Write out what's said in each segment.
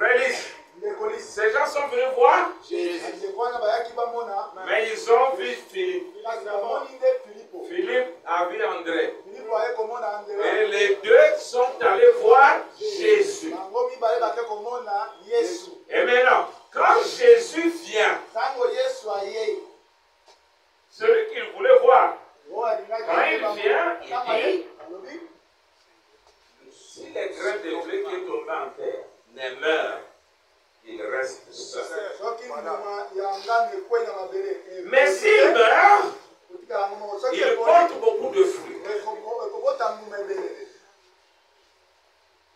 Frère, ces gens sont venus voir Jésus. Mais ils ont vu Philippe. Philippe a vu André. Et les deux sont allés voir Jésus. Et maintenant, quand Jésus vient, celui qu'il voulait voir, quand il vient, il dit, si les grains de blé qui est tombé en terre ne meurent, il reste seul. Mais s'il meurt, il porte beaucoup de fruits.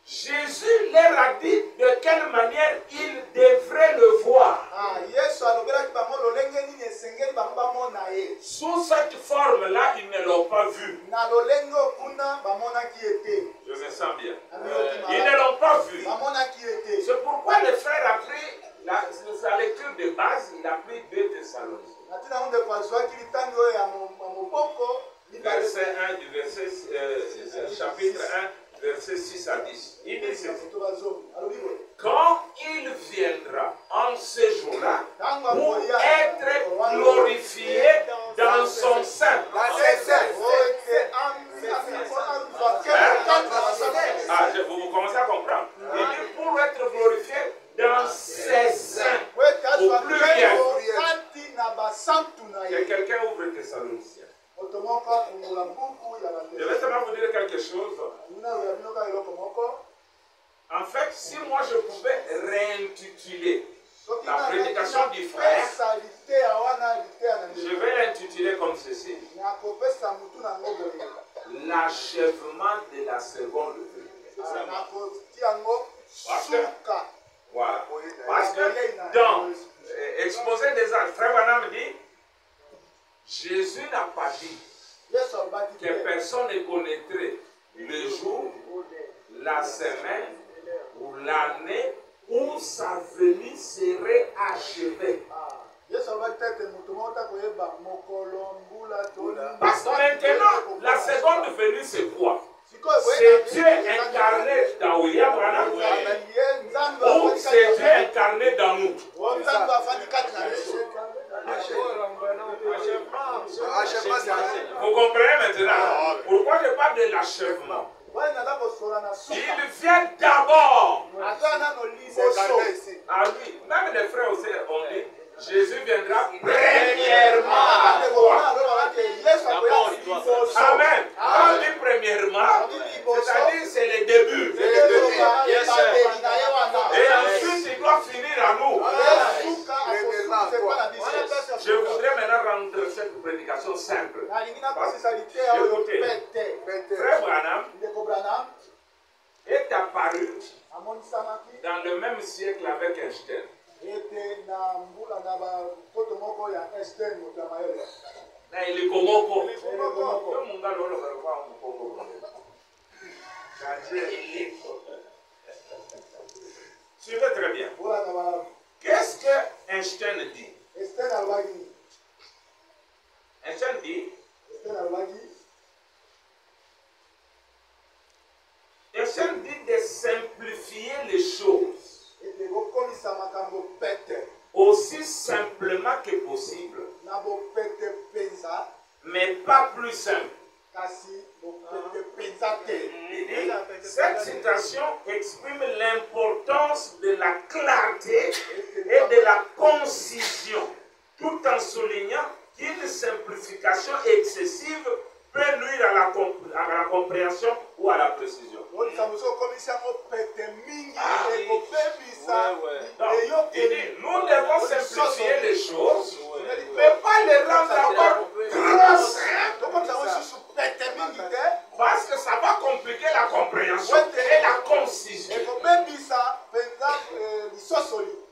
Jésus leur a dit de quelle manière ils devraient le voir. Sous cette forme-là, ils ne l'ont pas vu. Je me sens bien. Ils ne l'ont pas vu. C'est pourquoi le frère a pris sa lecture de base, il a pris 2 Thessaloniciens. Verset 1 du chapitre 1, verset 6 à 10. Il dit ceci. Quand il viendra en ce jour-là pour être glorifié dans son sein. Vous commencez à comprendre. Il dit pour être glorifié dans ses seins. Au pluriel. Que quelqu'un ouvre Thessaloniciens. Je vais seulement vous dire quelque chose. En fait, si moi je pouvais réintituler la prédication du frère, je vais l'intituler comme ceci. L'achèvement de la seconde venue. Parce que dans Exposé des Actes, frère Branham dit, Jésus n'a pas dit que personne ne connaîtrait le jour, la semaine ou l'année où sa venue serait achevée. Parce que maintenant, la seconde venue, c'est quoi? C'est Dieu incarné dans William Branham ou c'est Dieu incarné dans nous? Vous comprenez maintenant pourquoi je parle de l'achèvement? Il vient d'abord à lui. Même les frères aussi ont dit Jésus viendra premièrement à toi. Amen. Quand on dit premièrement, c'est-à-dire c'est le début. Et ensuite il doit finir à nous. Je voudrais maintenant rendre cette prédication simple. Écoutez, frère Branham est apparu dans le même siècle avec Einstein. Il est Komoko. Suivez très bien. Qu'est-ce que Einstein dit? Einstein dit Einstein dit de simplifier les choses aussi simplement que possible, mais pas plus simple. Cette citation exprime l'importance de la clarté et de la concision, tout en soulignant qu'une simplification excessive peut nuire à la compréhension ou à la précision. Donc, il dit, nous devons simplifier les choses, mais pas les rendre encore trop simples, parce que ça va compliquer la compréhension et la concision.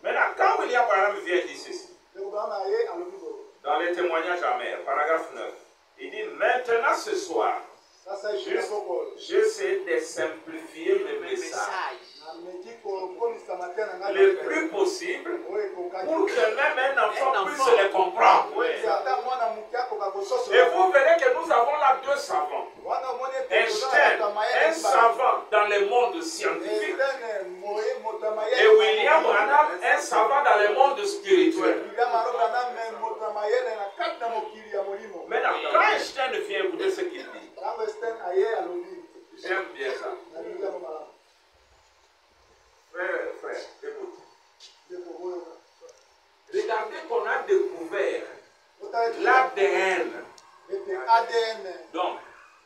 Maintenant, quand William Branham vient dire ceci, dans les témoignages amers, paragraphe 9, il dit, maintenant ce soir, j'essaie de simplifier mes messages le plus possible pour que même un enfant puisse les comprendre. Et vous verrez que nous avons là 2 savants. Einstein, un savant dans le monde scientifique, et William William Branham, un savant dans le monde spirituel. Maintenant, quand Einstein vient écouter ce qu'il dit, j'aime bien ça. Frère, écoute. Regardez qu'on a découvert l'ADN. Donc,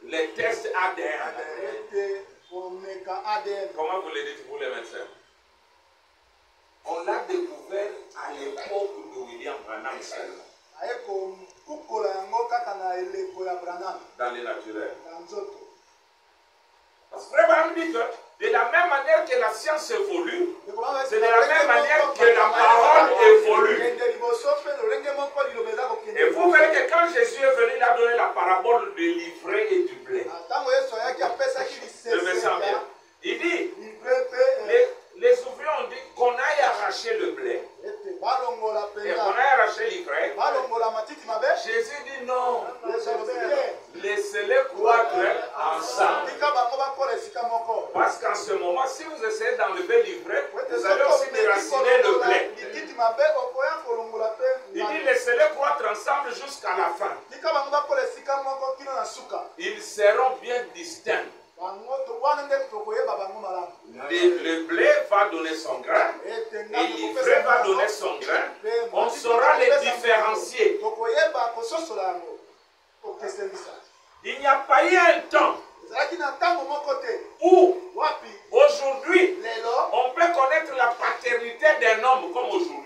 les tests ADN. Comment vous le dites, vous les médecins? On l'a découvert à l'époque de William Branham seulement. Dans les naturels. Parce que Branham dit que de la même manière que la science évolue, c'est de la même manière que la parole évolue. Et vous verrez que quand Jésus est venu, il a donné la parabole du livret et du blé. Je me sens bien. Il dit, les ouvriers ont dit qu'on aille arracher le blé. Et qu'on aille arracher l'ivraie. Jésus dit non. Laissez-les croître ensemble. Parce qu'en ce moment, si vous essayez d'enlever l'ivraie, vous allez aussi déraciner le blé. Il dit laissez-les croître ensemble jusqu'à la fin. Ils seront bien distincts. Le blé va donner son grain et l'ivraie va donner son grain. On saura les différencier. Il n'y a pas eu un temps où aujourd'hui on peut connaître la paternité d'un homme comme aujourd'hui.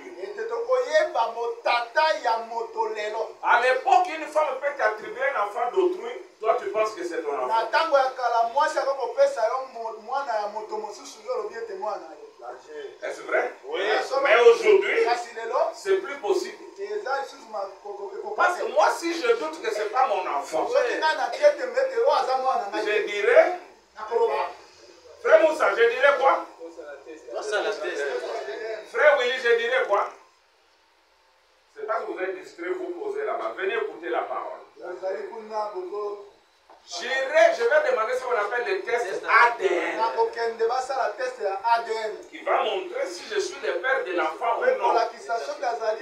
À l'époque, une femme peut t'attribuer un enfant d'autrui, toi tu penses que c'est ton enfant. Est-ce vrai? Oui. Mais aujourd'hui, c'est plus possible. Parce que moi, si je doute que ce n'est pas mon enfant, je dirais, Frère Moussa, je dirais quoi? Frère Willy, je dirais quoi? C'est pas que vous êtes distrait, vous posez là-bas. Venez écouter la parole. Je vais demander ce qu'on appelle le test ADN. Qui va montrer si je suis le père de l'enfant ou non.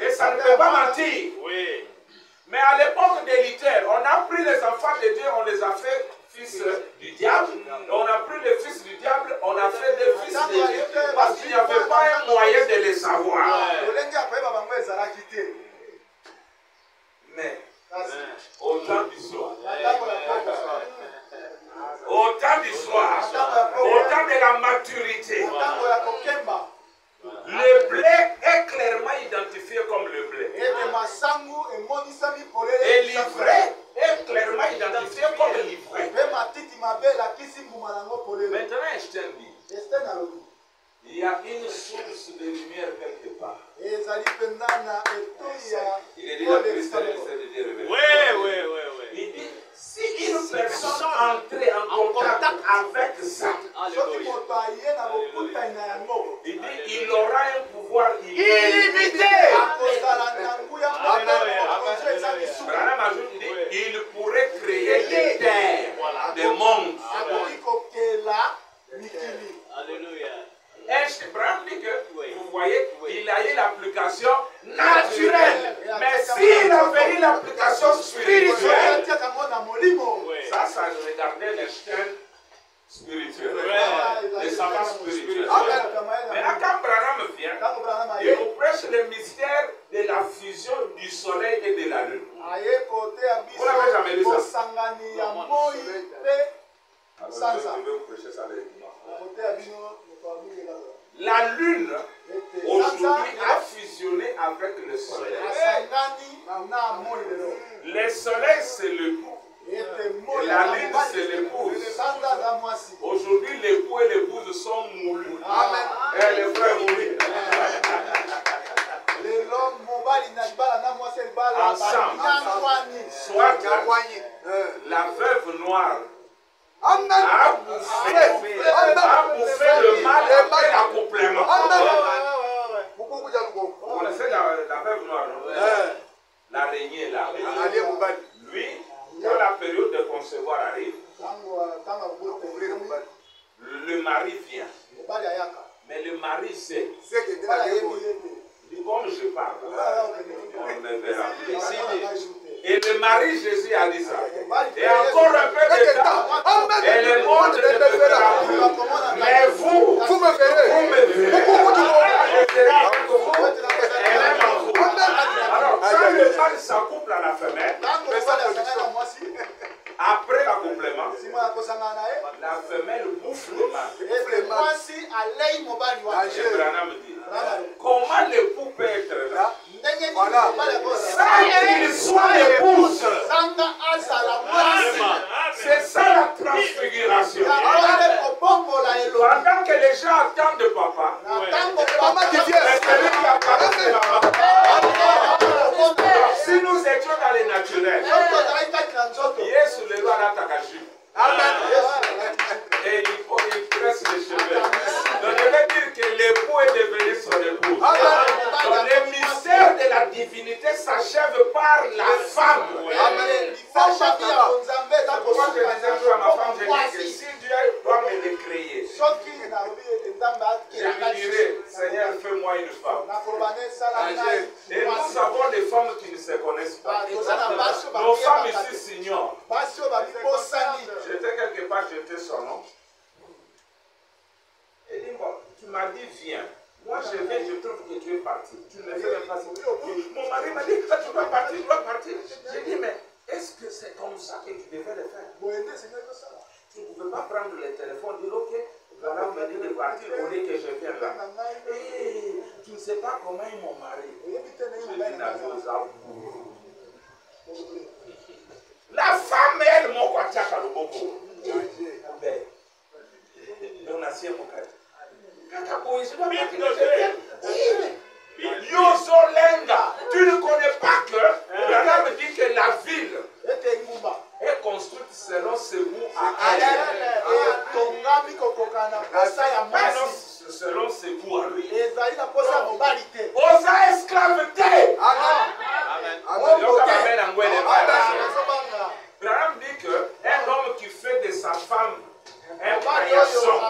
Et ça ne peut pas mentir. Oui. Mais à l'époque de Luther, on a pris les enfants de Dieu, on les a fait fils du diable. Et on a pris les fils du diable, on a fait des fils de Dieu. Parce qu'il n'y avait pas un moyen de les savoir. Mais au temps du soir, au temps du soir, au temps de la maturité, le blé est clairement identifié comme le blé. Et l'ivraie est clairement identifié comme l'ivraie. Maintenant, Einstein dit, il y a une source de lumière quelque part. Il est dit la Christiane essaie de dire révélation. Oui. Il dit, si une personne entrait en contact avec ça, il dit, il aura un pouvoir illimité. Branham ajoute, il pourrait créer des terres, des mondes. Alléluia. Branham dit que, vous voyez, il a eu l'application naturelle. Mais s'il avait eu l'application spirituelle, ça regardait Einstein spirituel. Les savants spirituels. Maintenant, quand Branham vient, il nous prêche le mystère de la fusion du soleil et de la lune. Vous n'avez jamais lu ça? Je vais vous prêcher ça avec moi. La lune, aujourd'hui, a fusionné avec le soleil. Le soleil, c'est l'époux. Et la lune, c'est l'épouse. Aujourd'hui, l'époux et l'épouse sont moulus. Et les frères moulus. Ensemble. Soit la veuve noire a bouffé le mal après l'accouplement. Vous connaissez la veuve noire, non? L'araignée là. Lui, quand la période de concevoir arrive, le mari vient. Mais le mari sait. Comme je parle, on me verra. Et le mari Jésus a dit ça. Et encore un peu de temps, et le monde ne me verra plus. Mais vous me verrez. Je serai avec vous, et même en vous. Alors, quand le mari s'accouple à la femelle, après l'accouplement, la femelle bouffe le mâle. Et Branham dit, comment l'époux peut être là? Sans qu'il soit l'épouse. C'est ça la transfiguration. Pendant que les gens attendent de papa, c'est celui qui a parlé de maman. Si nous étions dans les naturels, Yesu le roi Natakaji. Et il presse les cheveux. Donc je veux dire que l'époux est devenu son épouse. Donc le mystère de la divinité s'achève par la femme. Pourquoi je disais toujours à ma femme, je dis que si Dieu doit me le créer, je lui dirai, Seigneur, fais-moi une femme. Et nous avons des femmes qui ne se connaissent pas. Nos femmes ici s'ignorent. J'étais quelque part, j'étais son nom. Il dit, bon, tu m'as dit, viens. Moi, je viens, je trouve que tu es parti. Tu ne me fais même pas ça. Mon mari m'a dit, tu dois partir, tu dois partir. J'ai dit, mais est-ce que c'est comme ça que tu devais le faire? Tu ne pouvais pas prendre le téléphone et dire, ok, voilà, on m'a dit de partir au lieu que je vienne là. Et tu ne sais pas comment ils m'ont marié. La femme, elle, mon kwachaka le bobo. Yozolenga, tu ne connais pas que la Bible dit que la ville est construite selon ses goûts à elle. Selon ses goûts à lui. Osa esclaveté. Abraham dit qu'un homme qui fait de sa femme un paillasson,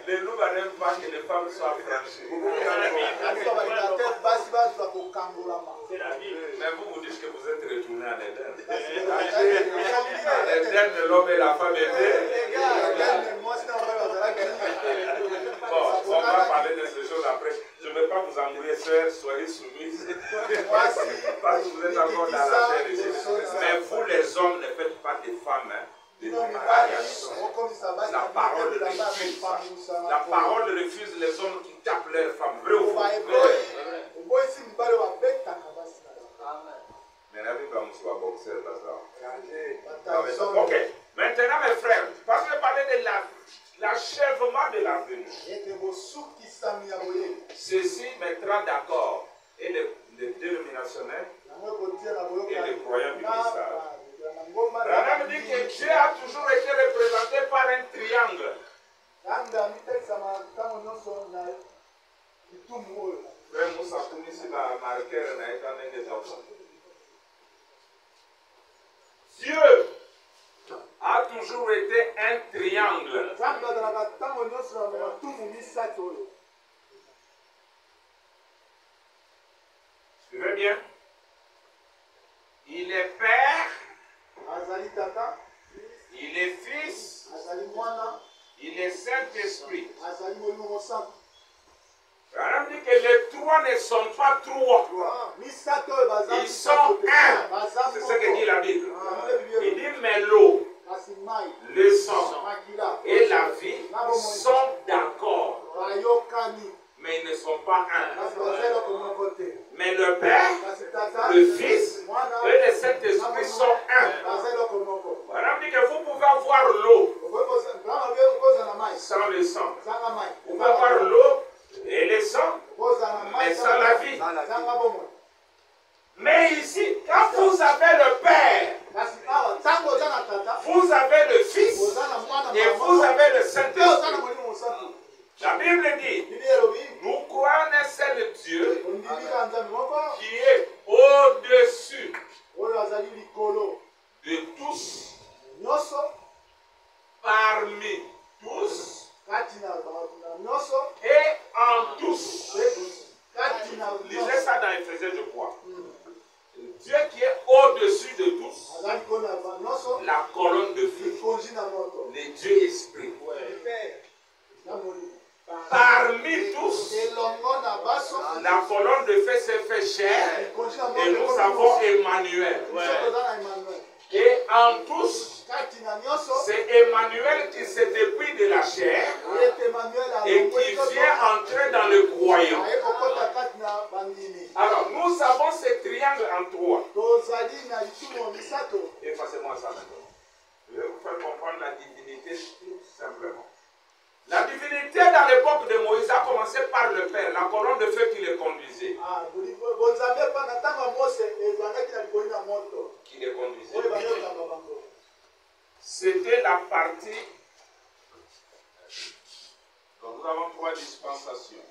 les loups n'aiment pas que les femmes soient franchies. Mais vous dites que vous êtes retourné à l'Éden. L'Éden de l'homme et la femme étaient. Bon, on va parler de ces choses après. Je ne vais pas vous embrouiller, sœurs, soyez soumises. Parce que vous êtes encore dans la chair ici. Mais vous, les hommes, ne faites pas des femmes. La parole refuse. La parole refuse les hommes qui tapent leurs femmes. Vrai ou faux? Ok. Maintenant, mes frères, parce que parler de l'achèvement de l'avenir. Ceci mettra d'accord et les dénominationnels et les croyants du message. Branham dit que Dieu a toujours été représenté par un triangle. Dieu a toujours été un triangle. Suivez bien. Il est Père. Il est Fils. Il est Saint-Esprit. Branham dit que les trois ne sont pas trois. Ils sont un. C'est ce que dit la Bible. Il dit mais l'eau, le sang et la vie sont d'accord. Mais ils ne sont pas un. Mais le Père, le Fils et le Saint-Esprit sont un. Branham dit que vous pouvez avoir l'eau sans le sang. Vous pouvez avoir l'eau et le sang, mais sans la vie. Mais ici, quand vous avez le Père, vous avez le Fils et vous avez le Saint-Esprit. Bible dit, nous croyons en un seul Dieu qui est au-dessus de tous, parmi tous et en tous. Lisez ça dans Éphésiens, je crois. Dieu qui est au-dessus de tous, la colonne de feu, le Dieu esprit. Parmi tous, la colonne de feu s'est fait chair et nous avons Emmanuel. Et en tous, c'est Emmanuel qui s'est dépouillé de la chair et qui vient entrer dans le croyant. Alors, nous avons ce triangle en trois. Effacez-moi ça maintenant. Je vais vous faire comprendre la divinité tout simplement. La divinité dans l'époque de Moïse a commencé par le Père, la colonne de feu qui le conduisait. Qui le conduisait. C'était la partie. Donc nous avons trois dispensations.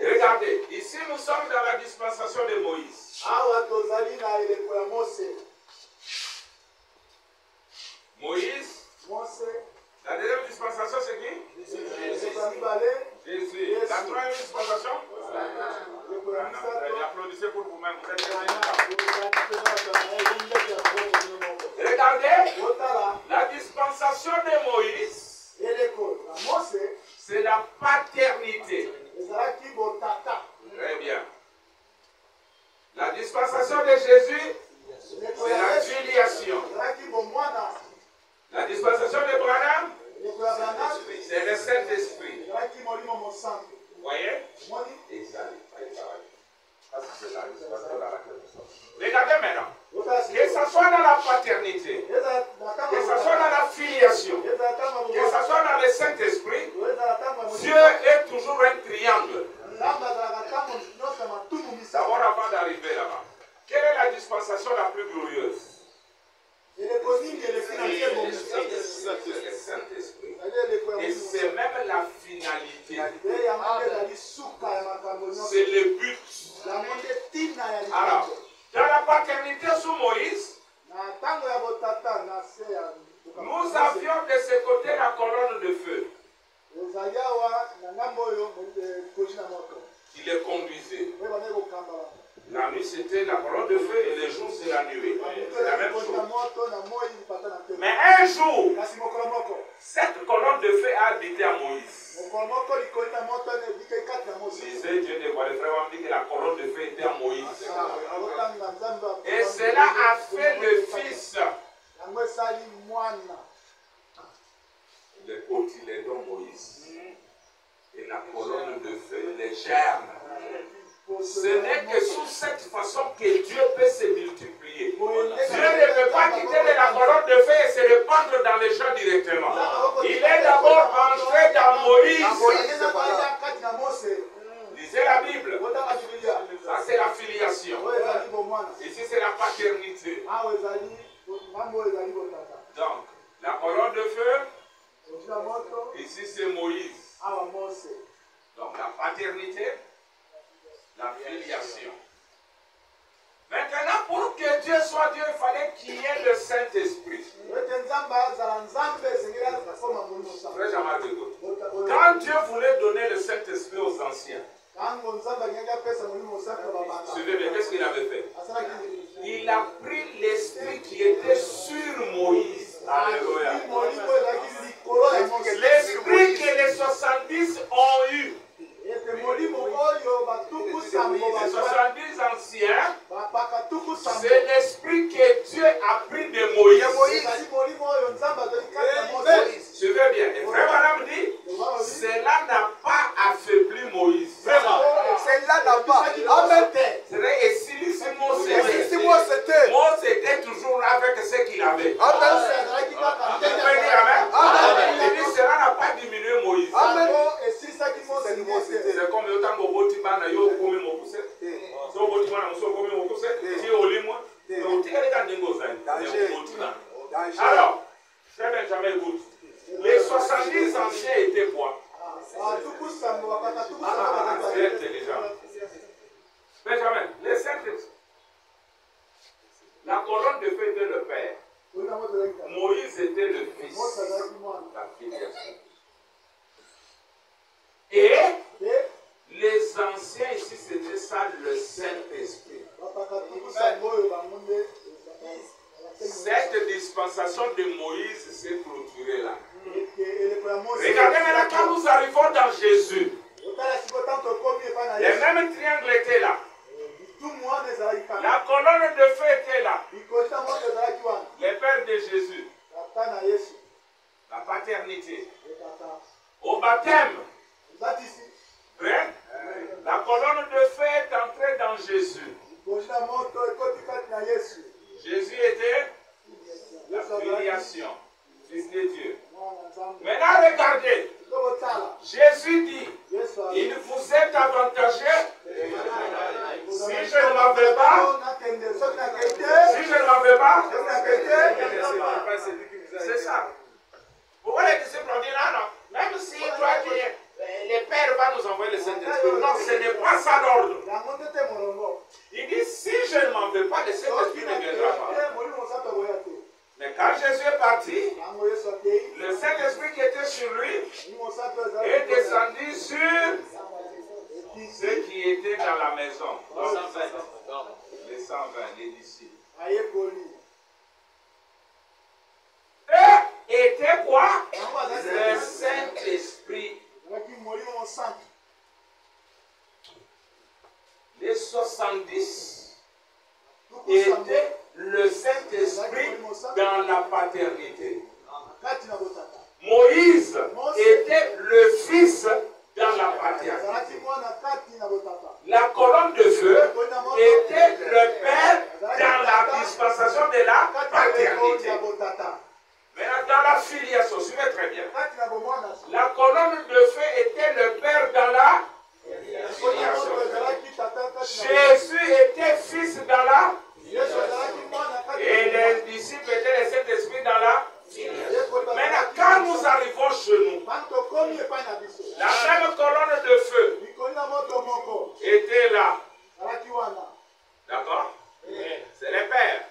Et regardez, ici nous sommes dans la dispensation de Moïse. Moïse. La deuxième dispensation, c'est qui? Jésus. La troisième dispensation? Applaudissez pour vous-même. Vous êtes regardez, la dispensation de Moïse, c'est la paternité. Très bien. La dispensation de Jésus, c'est la filiation. La dispensation de Branham, c'est le Saint-Esprit. Vous voyez? Exact. Regardez maintenant. Que ce soit dans la paternité, que ce soit dans la filiation, que ce soit dans le Saint-Esprit, Dieu est toujours un triangle. D'abord, avant d'arriver là-bas, quelle est la dispensation la plus glorieuse? Le Saint-Esprit. Et c'est même la finalité. C'est le but. Alors, dans la paternité sous Moïse, nous avions de ce côté la colonne de feu qui les conduisait. La nuit c'était la colonne de feu et le jour c'est la nuée. C'est la même chose. Mais un jour, cette colonne de feu a habité à Moïse. Lisez, Dieu dévoilé, frère, on dit que la colonne de feu était à Moïse. Et cela a fait le fils. Le cotylédon Moïse. Et la colonne de feu, les germes. Ce n'est que sous cette façon que Dieu peut se multiplier. Dieu ne peut pas quitter de la colonne de feu et se répandre dans les champs directement. Il est d'abord entré dans Moïse. Lisez la Bible. Ça c'est la filiation. Ici c'est la paternité. Donc, la colonne de feu, ici c'est Moïse. Donc la paternité, la filiation. Maintenant, pour que Dieu soit Dieu, il fallait qu'il y ait le Saint-Esprit. Quand Dieu voulait donner le Saint-Esprit aux anciens, suivez bien, qu'est-ce qu'il avait fait? Il a pris l'esprit qui était sur Moïse. Alléluia. L'esprit que les 70 ont eu. Les 70 anciens, c'est l'esprit que Dieu a pris de Moïse. Suivez bien. Et Frère Branham dit, cela n'a pas affaibli Moïse. Cela n'a pas. Amen. Et si Mose était toujours là avec ce qu'il avait. Amen. Il dit, cela n'a pas diminué Moïse. Amen. C'est comme le temps où Botibana yo come mokuse. So Botibana so come mokuse. Ti olimwa. Donc tu regardes Dengoza. Alors, Frère Benjamin écoute. Les 70 anciens étaient quoi? le Saint-Esprit. Cette dispensation de Moïse s'est clôturée là. Regardez maintenant quand nous arrivons dans Jésus. Les mêmes triangles étaient là. La colonne de feu était là. Les pères de Jésus. La paternité. Au baptême. Vrai? La colonne de feu est entrée dans Jésus. Jésus était la filiation, fils de Dieu. Maintenant regardez. Jésus dit, il vous est avantageux si je ne m'en vais pas. Si je ne m'en vais pas. C'est ça. Pourquoi les disciples ont dit non, non. Même si toi tu es, les pères vont nous envoyer le Saint-Esprit. Non, ce n'est pas ça l'ordre. Il dit si je ne m'en vais pas, le Saint-Esprit ne viendra pas. Mais quand Jésus est parti, le Saint-Esprit qui était sur lui est descendu sur ceux qui étaient dans la maison. Les 120, les disciples. Eux étaient quoi? Le Saint-Esprit. Les 70 étaient le Saint-Esprit dans la paternité. Moïse était le Fils dans la paternité. La colonne de feu était le Père dans la dispensation de la paternité. Maintenant, dans la filiation, suivez très bien. La colonne de feu était le Père dans la filiation. Jésus était Fils dans la et les disciples étaient les Saint-Esprit dans la filiation. Maintenant, quand nous arrivons chez nous, la même colonne de feu était là. D'accord? C'est les pères.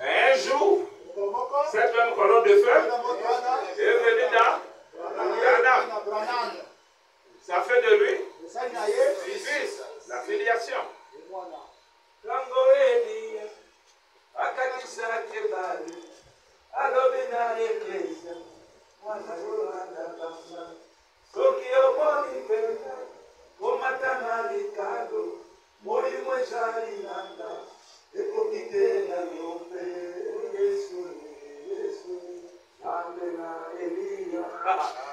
Un jour, cette même colonne de feu est venue dans Branham. Ça fait de lui fils, la filiation.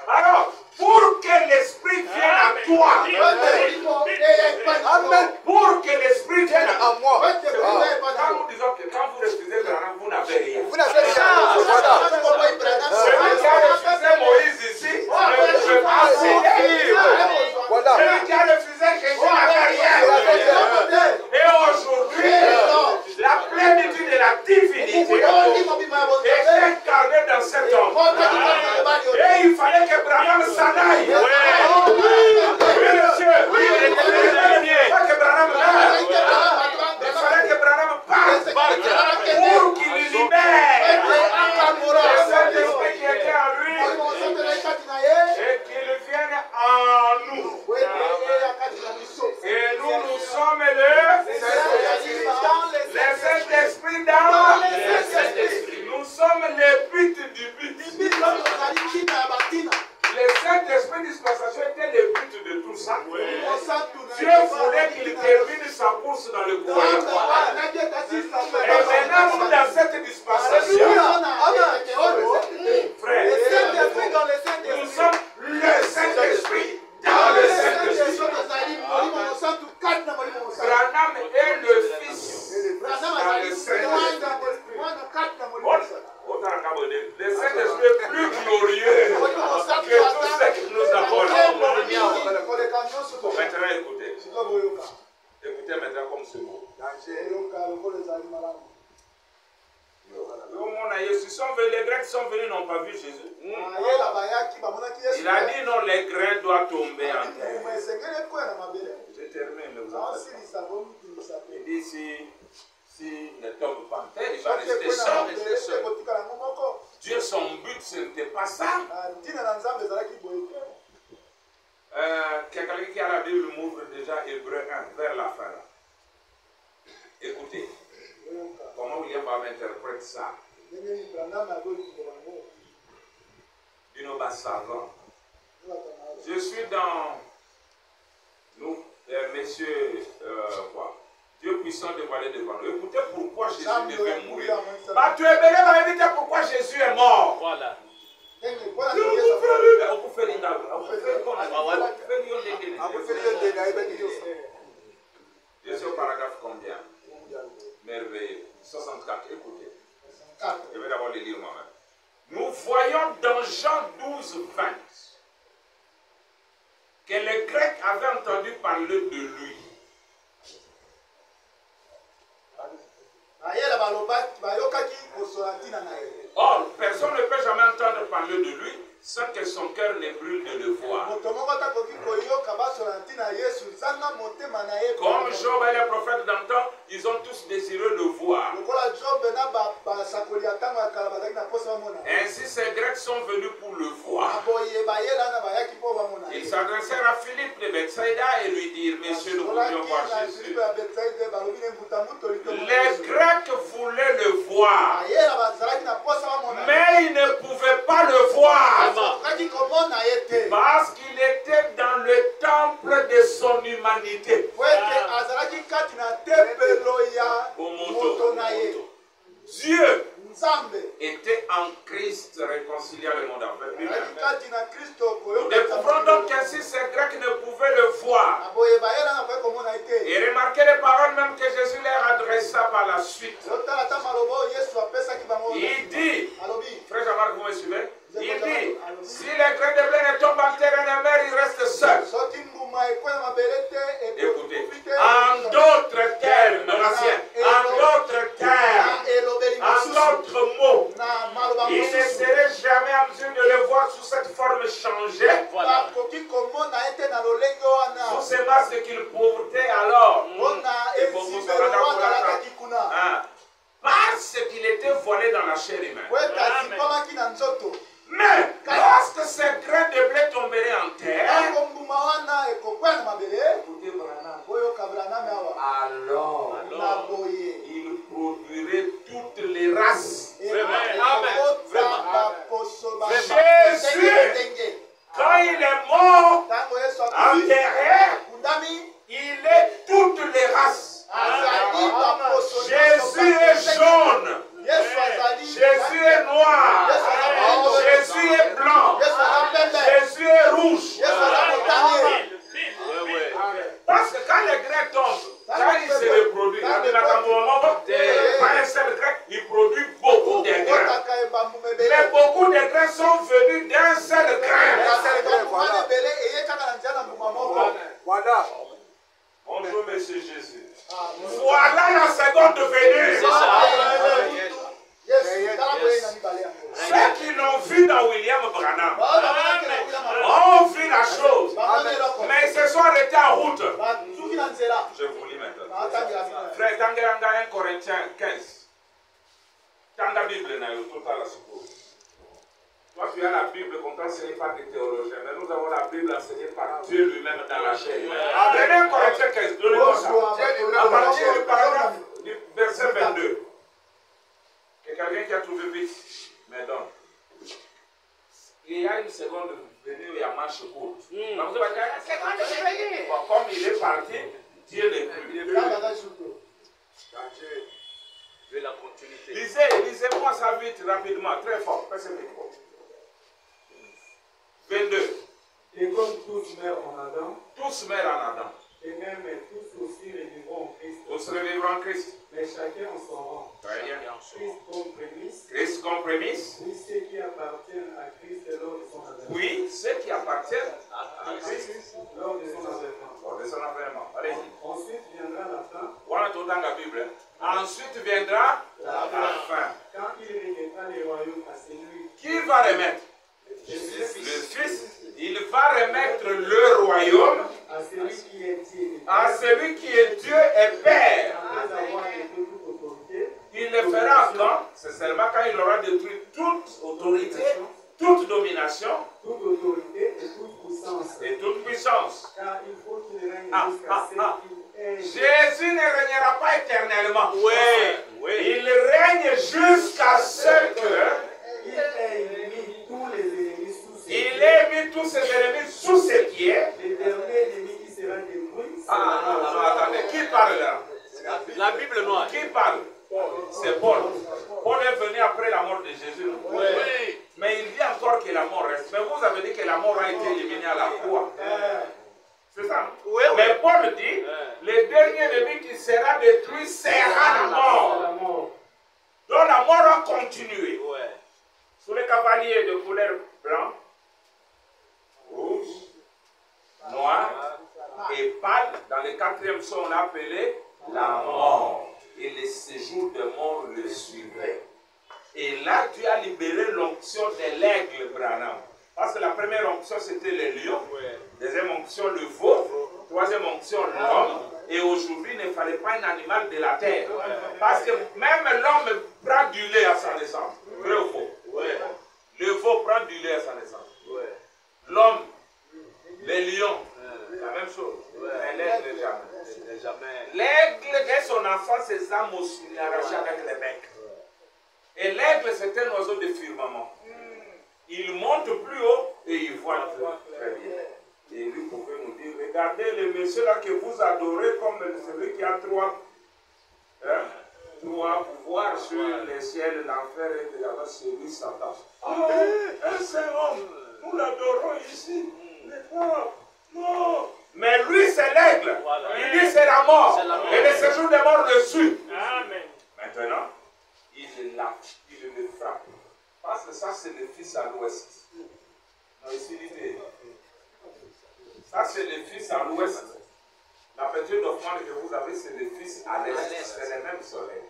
Alors, pour que l'Esprit vienne à toi, amen. Pour que l'Esprit vienne à moi, quand nous disons que quand vous refusez Branham, vous n'avez rien. Vous n'avez rien. Celui qui a refusé Moïse ici ne peut pas enseigner. Celui qui a refusé Jésus n'avait rien. Et aujourd'hui, la plénitude de la divinité est incarnée dans cet homme. Et il fallait que Branham s'en aille. Oui, monsieur. Oui, il fallait que Branham meure. Il fallait que Branham parte pour qu'il libère le Saint-Esprit qui était en lui et qu'il vienne en nous. Et nous, nous sommes le Saint-Esprit dans le Saint-Esprit. Nous sommes le but du but. Le Saint-Esprit dispensation était le but de tout ça. Dieu voulait qu'il termine sa course dans le croyant. Et maintenant, nous, dans cette dispensation, frère, nous sommes le Saint-Esprit dans le Saint-Esprit. Branham est le Fils dans le Saint-Esprit. Le Saint-Esprit est plus glorieux que tout ce que nous avons là. Maintenant, écoutez. Écoutez maintenant comme ce mot. Les Grecs sont venus, n'ont pas vu Jésus. Il a dit non, les grains doivent tomber en terre. Je termine, mais vous entendez. Il dit si ne tombe pas en terre, il va rester seul. Dieu, son but, ce n'était pas ça. Quelqu'un qui a la Bible m'ouvre déjà Hébreu 1, vers avec ça. Je suis dans nous, messieurs, quoi? Dieu puissant dévoilé devant nous. Écoutez pourquoi Jésus devait mourir. Bah, tu es belé, va éviter pourquoi Jésus est mort. Voilà. Je suis au paragraphe combien? Merveilleux. 64. Écoutez. Je vais d'abord le lire moi-même. Nous voyons dans Jean 12, 20 que les Grecs avaient entendu parler de lui. Or, personne ne peut jamais entendre parler de lui sans que son cœur ne brûle de le voir. Comme Job et les prophètes d'antan, ils ont tous désiré le voir. Ainsi, ces Grecs sont venus pour le voir. Ils s'adressèrent à Philippe de Bethsaïda et lui dirent: Monsieur, nous voulions voir Jésus. Les Grecs voulaient le voir, mais ils ne pouvaient pas le voir parce qu'il était dans le temple de son humanité. Dieu était en Christ réconciliant le monde avec lui-même. Nous découvrons donc qu'ainsi ces Grecs ne pouvaient le voir. Et remarquez les paroles même que Jésus leur adressa par la suite. Il dit, frère Jean-Marc, vous me suivez? Il dit, si les grains de blé ne tombent en terre et ne meurent, ils restent seuls. Écoutez, en d'autres termes, en d'autres mots, il ne serait jamais en mesure de le voir sous cette forme changée, sous ces masques qu'il portait alors. Parce qu'il était voilé dans la chair humaine. Mais lorsque ces grains de blé tomberaient en terre, alors il produirait toutes les races. Jésus, quand il est mort, enterré, il est toutes les races. Jésus est jaune. Jésus est noir. Jésus est blanc. Jésus est rouge. Parce que quand les Grecs tombent, quand ils se reproduisent, quand un seul grec, il produit beaucoup de grains. Mais beaucoup de grains sont venus d'un seul grain. Voilà. Bonjour, monsieur Jésus. Voilà la seconde venue. Ceux qui l'ont vu dans William Branham ont vu la chose, mais ils se sont arrêtés en route. Je vous lis maintenant. Frère Tangeranga 1 Corinthiens 15. Tanga Bible na yo total suppose. Toi tu as la Bible qu'on t'a enseignée par des théologiens, mais nous avons la Bible enseignée par Dieu lui-même dans la chair. Prenez 1 Corinthiens 15, donnez-moi ça. À partir du paragraphe du verset 22. Quelqu'un qui a trouvé vite, mais donc, il y a une seconde venue, il y a marche courte. Donc, vous allez dire, la seconde venue. Bon, comme il est parti, Dieu n'est plus. De la continuité. Lisez-moi ça vite, rapidement, très fort. Passez le micro. 22. Et comme tous meurent en Adam, tous meurent en Adam. Et même tous aussi revivront en Christ. Tous revivront en Christ. Mais chacun en son rang. Très bien. Christ comme prémisse. Christ comme prémisse. Oui, ceux qui appartiennent à Christ lors de son avènement. Oui, ceux qui appartiennent à Christ lors de son avènement. Lors de son avènement. Allez-y. Ensuite viendra la fin. Voilà tout dans la Bible. Ensuite viendra la fin. Quand il remettra les royaumes à celui qui va remettre le Fils. Il va remettre le royaume à celui qui est Dieu. À celui qui est Dieu et Père. Après avoir détruit toute autorité. Il le fera quand? C'est seulement quand il aura détruit toute autorité, toute domination, toute autorité et toute puissance. Et toute puissance. Car il faut qu'il règne jusqu'à ce qu'il est. Jésus ne régnera pas éternellement. Oui. Il règne jusqu'à ce que il ait mis tous les ennemis sous ses il pieds. ait mis tous ses ennemis sous ses pieds. Le dernier ennemi qui sera détruit, c'est Attendez, qui parle là? La Bible noire. Qui parle? C'est Paul. Paul est venu après la mort de Jésus. Oui. Mais il dit encore que la mort reste. Mais vous avez dit que la mort a été éliminée à la croix. C'est ça? Oui, oui. Mais Paul dit, le dernier ennemi qui sera détruit sera la mort. la mort. Donc la mort a continué. Oui. Sous les cavaliers de couleur blanc, rouge, noir et pâle, dans le quatrième son, on l'a appelé la mort. Et le séjour de mort le suivait. Et là, Dieu a libéré l'onction de l'aigle, Branham. Parce que la première onction, c'était le lion. Deuxième onction, le veau. Troisième onction, l'homme. Et aujourd'hui, il ne fallait pas un animal de la terre. Parce que même l'homme prend du lait à sa naissance. Vrai ou faux? Le veau prend du lait à sa naissance. L'homme, les lions, la même chose. Mais l'aigle, jamais. L'aigle, dès son enfance, ses âmes il arraché avec les becs. Et l'aigle, c'est un oiseau de firmament. Il monte plus haut et il voit très bien. Et lui pouvait nous dire, regardez le monsieur là que vous adorez comme celui qui a trois pouvoirs sur le ciel, l'enfer et là-bas, c'est lui Satan. Un seul homme, nous l'adorons ici. Non. Mais lui, c'est l'aigle. Il dit, c'est la mort. Et le séjour des morts le suit. Amen. Maintenant, il le frappe. Parce que ça, c'est le fils à l'ouest. Non, ici, ça, c'est le fils à l'ouest. La peinture d'Hoffmann que vous avez, c'est le fils à l'est. C'est le même soleil.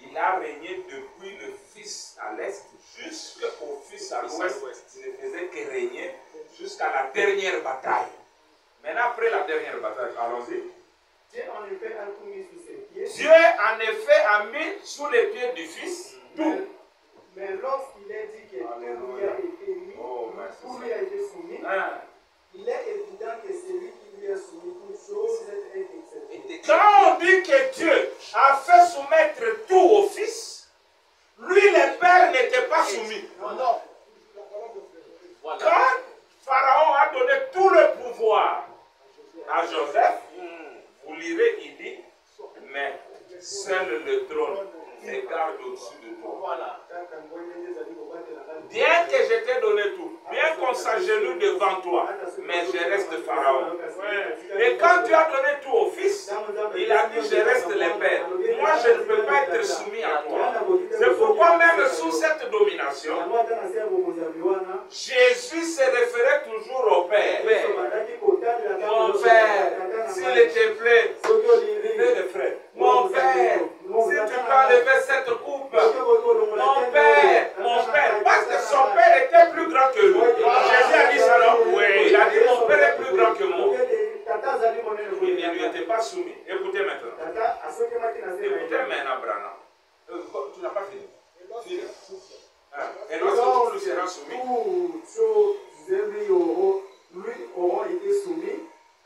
Il a régné depuis le fils à l'est jusqu'au fils à l'ouest. Il ne faisait que régner jusqu'à la dernière bataille. Maintenant, après la dernière bataille, allons-y. Dieu en effet a tout mis sous ses pieds. Dieu en effet a mis sous les pieds du fils tout. Mais lorsqu'il est dit que tout lui a été mis, tout lui a été soumis, il est évident que celui qui lui a soumis toutes choses est excepté. Quand on dit que Dieu a fait soumettre tout au fils, lui le père n'était pas soumis. Non. Quand Pharaon a donné tout le pouvoir à Joseph, vous lirez, il dit, mais seul le trône me garde au-dessus de toi. Voilà. Bien que je t'ai donné tout, bien qu'on s'agenouille devant toi, mais je reste Pharaon. Et quand tu as donné tout au fils, il a dit, je reste le père. Moi, je ne peux pas être soumis à toi. C'est pourquoi même sous cette domination, Jésus se référait toujours au Père. Mon Père, s'il te plaît, mon Père, si tu peux enlever cette coupe, mon Père, parce que son Père était plus grand que lui. Jésus a dit ça, non? Oui, il a dit, mon Père est plus grand que moi. Il ne lui était pas soumis. Écoutez maintenant. Écoutez maintenant, Branham. Tu n'as pas fini. Et lorsque tout lui sera soumis, toutes choses lui auront été soumis,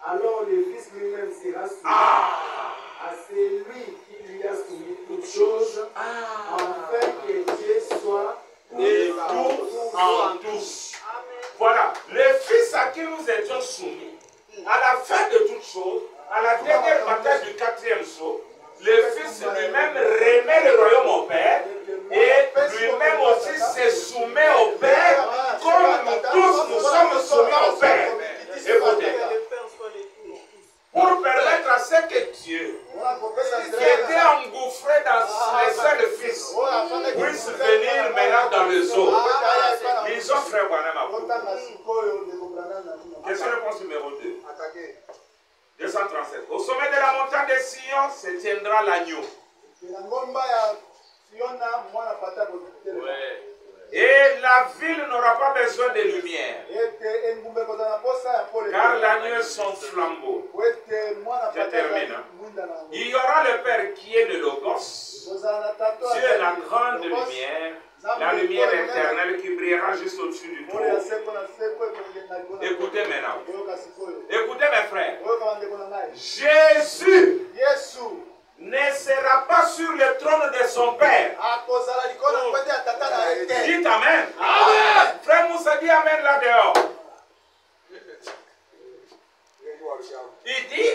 alors le Fils lui-même sera soumis à celui qui lui a soumis toutes choses, afin que Dieu soit et tous en tous. Voilà, le Fils à qui nous étions soumis, à la fin de toutes choses, à la dernière bataille du quatrième sceau, le Fils lui-même remet le royaume au Père et lui-même aussi se soumet au Père comme nous tous nous sommes soumis au Père. Écoutez, pour permettre à ce que Dieu, qui était engouffré dans le seul Fils, puisse venir maintenant dans le zoo. Ils ont frère Branham à vous. Question-réponse numéro 2. 237. Au sommet de la montagne de Sion se tiendra l'agneau. Et la ville n'aura pas besoin de lumière, car l'agneau est son flambeau. Je termine. Il y aura le Père qui est le Logos. Dieu est la grande lumière, la lumière éternelle qui brillera juste au-dessus du trône. Écoutez maintenant. Écoutez mes frères. Jésus ne sera pas sur le son père. Dites Amen. Amen. Frère Moussa dit Amen là dehors. Il dit,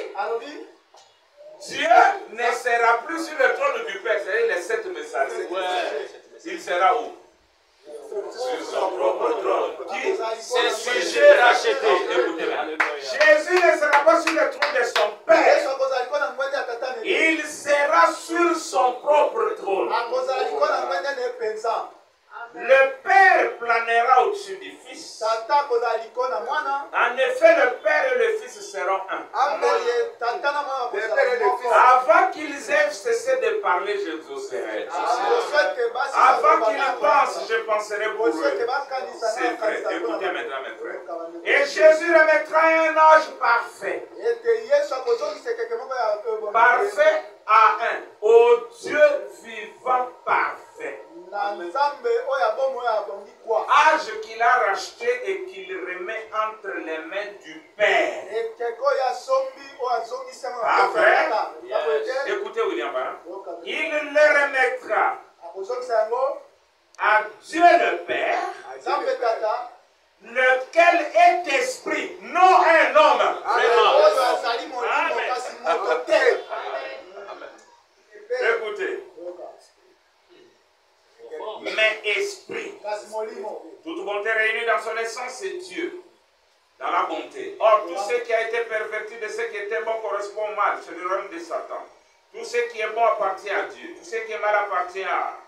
Dieu ne sera plus sur le trône du Père, c'est-à-dire les 7 messagers. Il sera où? Sur son propre trône. C'est sujet racheté. Écoutez bien. Jésus ne sera pas sur le trône de son Père. Il sera sur son propre trône. Le Père planera au-dessus du Fils. En effet, le Père et le Fils seront un. Avant qu'ils aient cessé de parler, je vous serai. Avant qu'ils pensent, je penserai pour eux. C'est vrai. Écoutez maintenant, mes frères. Et Jésus remettra un âge parfait. Parfait à un. Au Dieu vivant parfait. Âge qu'il a racheté et qu'il remet entre les mains du Père. Ah, vrai? Écoutez William, hein? Il le remettra à Dieu le Père, lequel est esprit, non un homme. Écoutez. Mais esprit. Toute bonté réunie dans son essence, c'est Dieu. Dans la bonté. Or, tout ce qui a été perverti de ce qui était bon correspond au mal. C'est le royaume de Satan. Tout ce qui est bon appartient à Dieu. Tout ce qui est mal appartient à.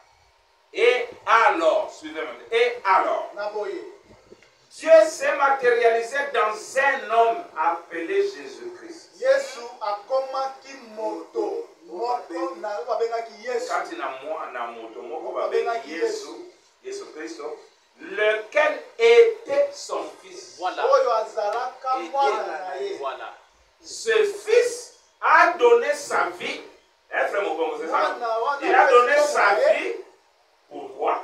Et alors, suivez-moi. Et alors, Dieu s'est matérialisé dans un homme appelé Jésus-Christ. Lequel était son fils. Voilà. Ce fils a donné sa vie. Il a donné sa vie. Pourquoi?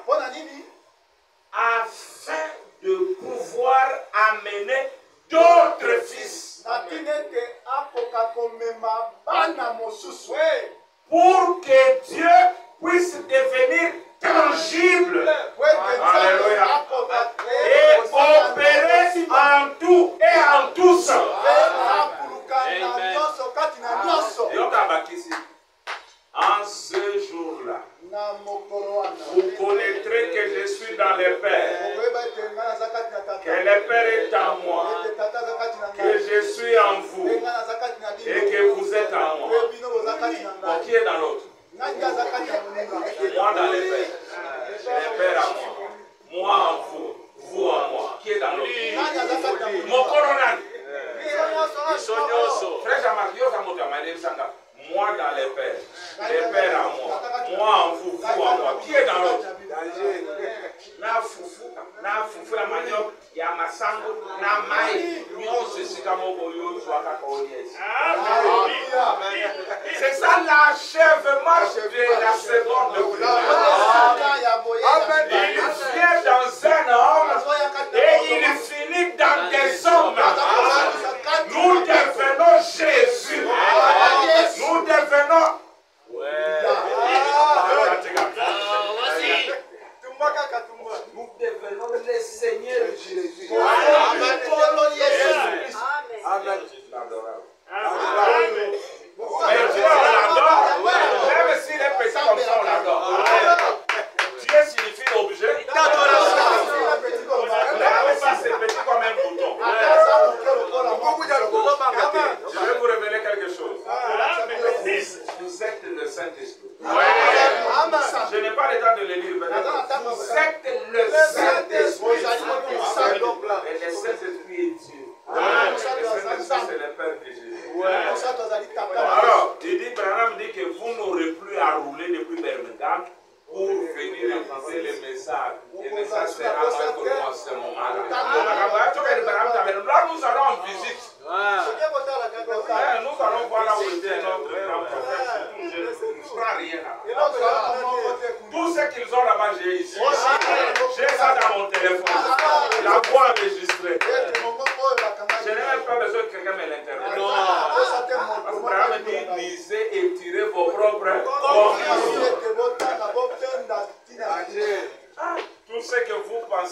Afin de pouvoir amener d'autres fils. Pour que Dieu puisse devenir tangible. Alléluia. Et opérer en tout et en tous. En ce jour-là, vous connaîtrez que je suis dans le Père, que le Père est en moi, que je suis en vous et que vous êtes en moi. Bon, qui est dans l'autre? Moi dans le Père, le Père en moi, moi en vous, vous en moi. Qui est dans l'autre? Mon coronel. Frère Jean-Marc, moi dans le Père en moi en vous, vous en moi. Qui est dans l'autre? Na fufu ya manioc ya masango na mai nyonso esika moko yo zwaka koliesi. C'est ça l'achèvement de la seconde prière. Il vient dans un homme et il finit dans des hommes. Nous devenons Jésus. Nous devenons nous devenons le Seigneur Jésus. Amen. Amen. Mais Dieu, on l'adore. Même s'il est petit comme ça, on l'adore. Dieu signifie objet d'adoration.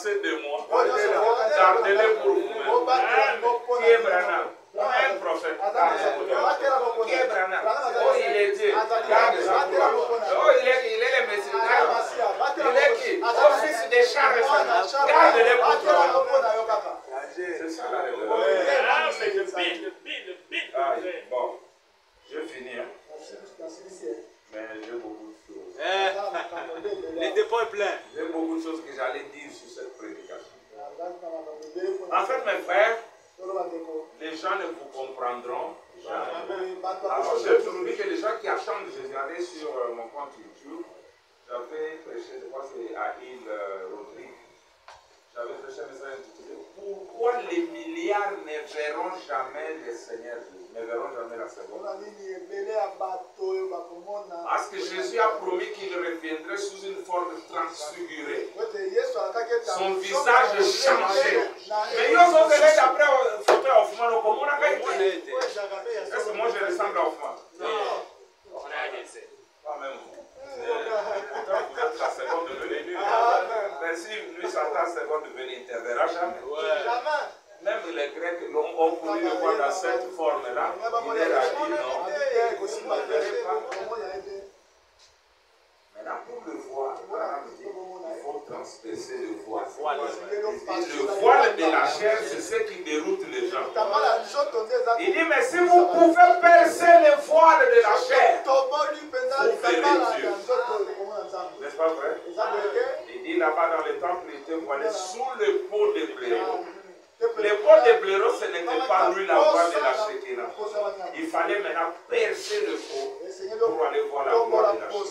pensez de moi, gardez-les pour vous-même. Qui est Branham? Un prophète. Qui est Branham? Oh, il est Dieu. Garde ça pour lui. Oh, il est le Messie. Il est qui? Oh, fils des chars. Garde-les pour toi. C'est ça la révélation. Bon, je finis. Mais j'ai beaucoup de choses. Le dépôt est plein. J'ai beaucoup de choses que j'allais dire sur cette prédication. En fait, mes frères, les gens ne vous comprendront jamais. Alors, j'ai trouvé que les gens qui attendent Jésus, allez sur mon compte YouTube, j'avais prêché, je crois que c'est à Île Rodrigue, j'avais prêché un message intitulé Pourquoi les milliards ne verront jamais le Seigneur Jésus, ne verront jamais la seconde. Parce que Jésus a promis qu'il reviendrait sous une forme transfigurée. Son visage changé. Mais ils ont donné d'après photo à Hoffman. Comment on a gagné? Est-ce que moi je ressemble à Hoffman? Non. On a un essai. Pas même vous. Vous êtes la seconde de venir. Mais si lui s'attend à la seconde de venir, il ne te verra jamais. Jamais. Même les Grecs ont voulu le voir dans cette forme-là. Il leur a dit non. Maintenant, pour le voir, il faut transpercer le voile. Le voile de la chair, c'est ce qui déroute les gens. Il dit, mais si vous pouvez percer le voile de la chair, vous verrez Dieu. N'est-ce pas vrai? Il dit là-bas dans le temple, il était voilé sous le pot de blaireau. Le pot de blaireau, ce n'était pas lui la voile de la Shekinah. Il fallait maintenant percer le pot pour aller voir la gloire de la chair.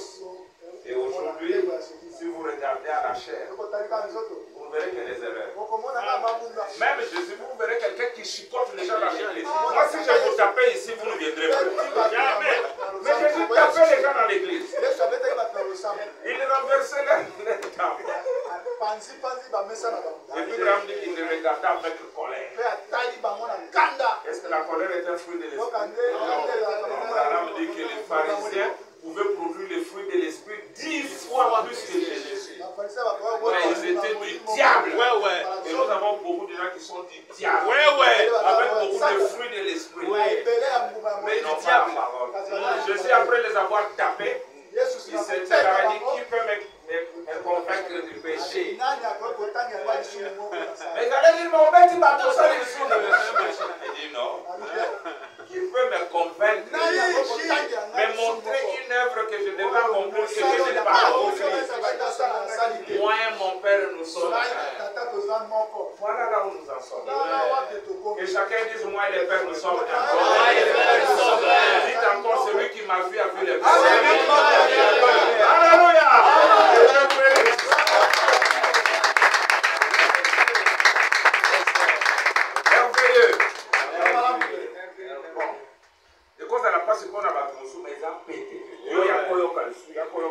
Et aujourd'hui, si vous regardez à la chair, vous ne verrez que les erreurs. Même Jésus, vous verrez quelqu'un qui chicote les gens dans l'église. Moi, si je vous tapais ici, vous ne viendrez plus. Jamais. Mais Jésus tapait les gens dans l'église. Il renversait les tables. Et puis, il dit qu'il les regardait avec colère. Est-ce que la colère est un fruit de l'esprit? Non. Il dit que les pharisiens pouvaient produire les fruits de l'esprit 10 fois plus que Jésus. Mais ils étaient du diable. Et nous avons beaucoup de gens qui sont du diable. Avec beaucoup de fruits de l'esprit. Mais ils n'ont pas la parole. Jésus, après les avoir tapés, il s'était dit qui peut me convaincre du péché. Mais il allait dire, mais on va dire, il dit non. Qui peut me convaincre, me montrer une œuvre que je devais accomplir, que je n'ai pas accomplie. Moi et mon Père, nous sommes. Voilà là où nous en sommes. Que chacun dise, moi et le Père, nous sommes. Dites encore, celui qui m'a vu a vu le Père. Alléluia. Merveilleux. Because à la place qu'on a battu nous mais ils ont pété. Il y a quoi il y a quoi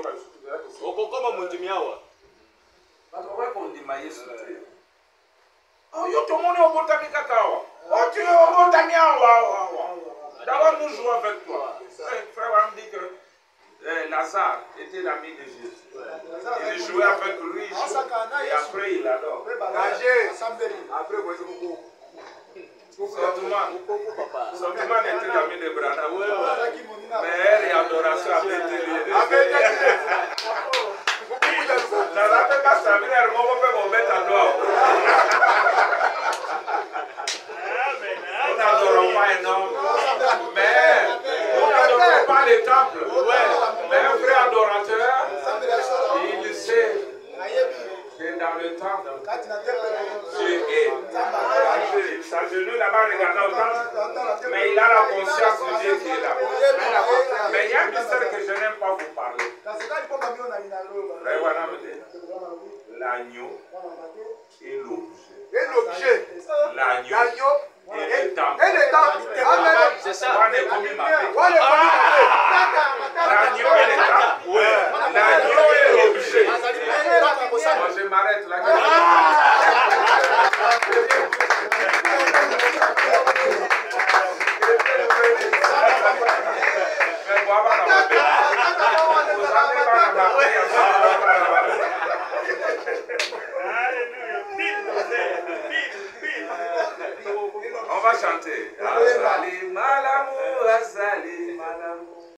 Comment mon dimiawa? Parce qu'on dit maïs. Oh, yo tout le monde est au botanique cacao. Oh, tu es au botanique. D'abord, nous jouons avec toi. Frère, on dit que Lazare était l'ami de Jésus. Il jouait avec lui. Et après, il adore. Après, Sentiment était l'ami de Branham. Mais elle est adoration avec lui. Ça n'a pas servi à me mettre à dehors. Nous n'adorons pas un homme. Mais nous n'adorons pas les temples. Mais un vrai adorateur, il sait que dans le temple, Dieu est. Sa genou là-bas regardant au temple, mais il a la conscience de Dieu qui est là. Mais il y a un mystère que je n'aime pas vous parler. L'agneau et l'objet. L'agneau et le temple. C'est ça. L'agneau et le temple. L'agneau et l'objet. Moi je m'arrête là. chanter. Azali, Malamu, Azali.